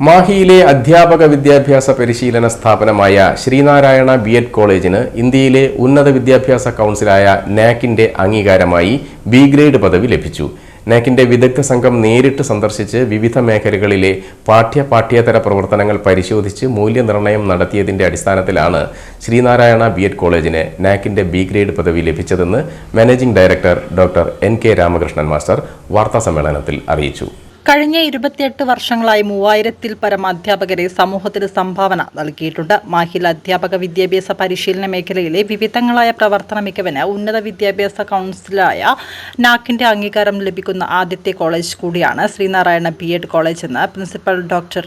മാഹിയിലെ അധ്യാപക വിദ്യാഭ്യാസ പരിശീലന സ്ഥാപനമായ ശ്രീനാരായണ ബി.എഡ് കോളേജിന് ഇന്ത്യയിലെ ഉന്നത വിദ്യാഭ്യാസ കൗൺസിലായ നാക്കിന്റെ അംഗീകാരമായി ബി ഗ്രേഡ് പദവി ലഭിച്ചു. നാക്കിന്റെ വിദഗ്ധ സംഘം നേരിട്ട് സന്ദർശിച്ച് വിവിധ മേഖലകളിലെ പാഠ്യേതര പ്രവർത്തനങ്ങൾ പരിശോധിച്ച് മൂല്യനിർണ്ണയം നടത്തിയതിന്റെ അടിസ്ഥാനത്തിലാണ് ശ്രീനാരായണ ബി.എഡ് കോളേജിന് നാക്കിന്റെ ബി ഗ്രേഡ് പദവി ലഭിച്ചതെന്ന് managing director doctor N K. Ramakrishnan master വാർത്താസമ്മേളനത്തിൽ അറിയിച്ചു. കഴിഞ്ഞ 28 വർഷങ്ങളായി 3000-ൽ പരം അധ്യാപകരെ സമൂഹത്തിന് സംഭാവന നൽകിയിട്ടുണ്ട്. മാഹിൽ അധ്യാപക വിദ്യാഭ്യാസ പരിശീലന മേഖലയിലെ വിവിധങ്ങളായ പ്രവർത്തന മികവിന് ഉന്നത വിദ്യാഭ്യാസ കൗൺസിലായ നാക്കിന്റെ അംഗീകാരം ലഭിക്കുന്ന ആദ്യത്തെ കോളേജ് കൂടിയാണ് ശ്രീനാരായണ ബി.എഡ് കോളേജ് എന്ന് principal doctor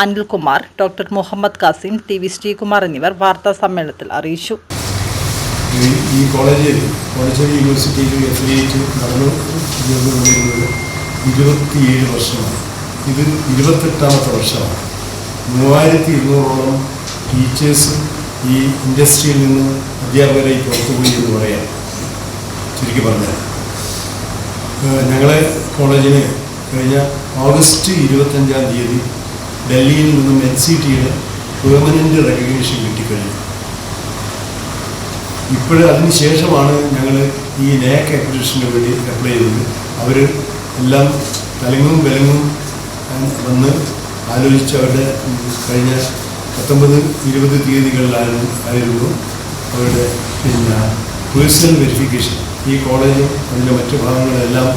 Anilkumar, doctor Muhammad Kasim, TV. Sreekumar എന്നിവർ വാർത്താ സമ്മേളനത്തിൽ അറിയിച്ചു. ഈ കോളേജിൽ പോണ്ടിച്ചേരി യൂണിവേഴ്സിറ്റിയിൽ അഫിലിയേറ്റ് നടന്നു 27 വർഷമാണ്. ഇത് 28ാമത്തെ വർഷമാണ്. 3200ഓളം ടീച്ചേഴ്സ് ഈ ഇൻഡസ്ട്രിയിൽ നിന്ന് അധ്യാപകരായി പുറത്തുപോയി എന്ന് പറയാം. ചുരുക്കി പറഞ്ഞാൽ ഞങ്ങളെ കോളേജിന് കഴിഞ്ഞ ഓഗസ്റ്റ് 25-ാം തീയതി ഡൽഹിയിൽ നിന്നും NCTയുടെ പെർമനൻ്റ് റെക്കഗ്നീഷൻ കിട്ടിക്കഴിഞ്ഞു. അതിന് ശേഷമാണ് ഞങ്ങൾ ഈ നാക് അക്രഡിറ്റേഷന് വേണ്ടി അപ്ലൈ ചെയ്തത്. അവർ എല്ലാം തലങ്ങും വിലങ്ങും വന്ന് ആലോചിച്ച് അവരുടെ കഴിഞ്ഞ 19-20 തീയതികളിലായിരുന്നു അവരുടെ പേഴ്സണൽ വെരിഫിക്കേഷൻ. ഈ കോളേജും അതിൻ്റെ മറ്റു ഭാഗങ്ങളെല്ലാം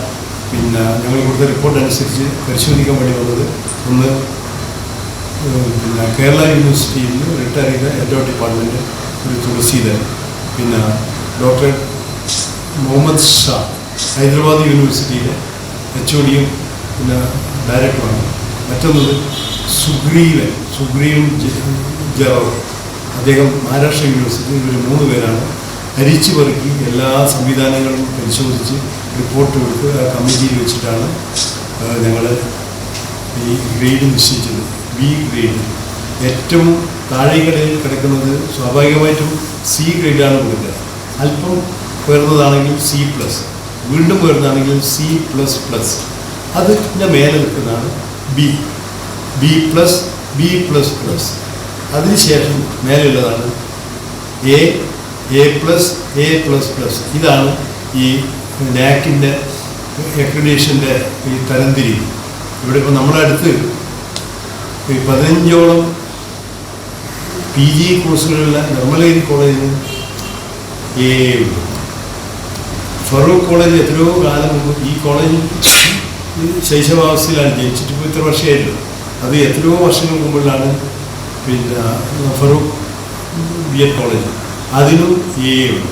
ഞങ്ങൾ കൊടുത്ത റിപ്പോർട്ട് അനുസരിച്ച് പരിശോധിക്കാൻ വേണ്ടി വന്നത് ഒന്ന് കേരള യൂണിവേഴ്സിറ്റിയിൽ നിന്ന് റിട്ടയർ ചെയ്ത ഹെഡ് ഓഫ് ഡിപ്പാർട്ട്മെൻറ്റ് ഒരു തുളസീധരൻ, ഡോക്ടർ മുഹമ്മദ് ഷാ ഹൈദരാബാദ് യൂണിവേഴ്സിറ്റിയിലെ HODയും ഡയറക്ടറാണ്. മറ്റൊന്നത് സുഗ്രീവൻ ജറോ, അദ്ദേഹം മഹാരാഷ്ട്ര യൂണിവേഴ്സിറ്റി. ഇവർ 3 പേരാണ് അരിച്ചു പെറുക്കി എല്ലാ സംവിധാനങ്ങളും പരിശോധിച്ച് റിപ്പോർട്ട് കൊടുത്ത് ആ കമ്മിറ്റിയിൽ വെച്ചിട്ടാണ് ഞങ്ങൾ ഈ ഗ്രേഡ് നിശ്ചയിച്ചത്. ബി ഗ്രേഡ് ഏറ്റവും താഴെക്കടയിൽ കിടക്കുന്നത് സ്വാഭാവികമായിട്ടും C ഗ്രേഡാണ് കൊടുക്കുക. അല്പം ഉയർന്നതാണെങ്കിൽ C+, വീണ്ടും ഉയർന്നതാണെങ്കിൽ C++. അതിൻ്റെ മേലെ നിൽക്കുന്നതാണ് B++. അതിനുശേഷം മേലെയുള്ളതാണ് A+, A++. ഇതാണ് ഈ നാക്കിൻ്റെ അക്രഡിറ്റേഷൻ്റെ ഈ തരംതിരി. ഇവിടെ ഇപ്പോൾ നമ്മുടെ അടുത്ത് 15ഓളം PG കോഴ്സുകളുള്ള നിർമ്മലഗിരി കോളേജിന് A ഉള്ളൂ. ഫറൂഖ് കോളേജ് എത്രയോ കാലം മുമ്പ്, ഈ കോളേജിൽ ശൈശവാവസ്ഥയിലാണ് ജനിച്ചിട്ട് ഇപ്പോൾ ഇത്ര വർഷമായിട്ടുള്ളൂ. അത് എത്രയോ വർഷങ്ങൾ മുമ്പിലാണ് ഫറൂഖ് B.Ed കോളേജ്, അതിനും A ഉള്ളൂ.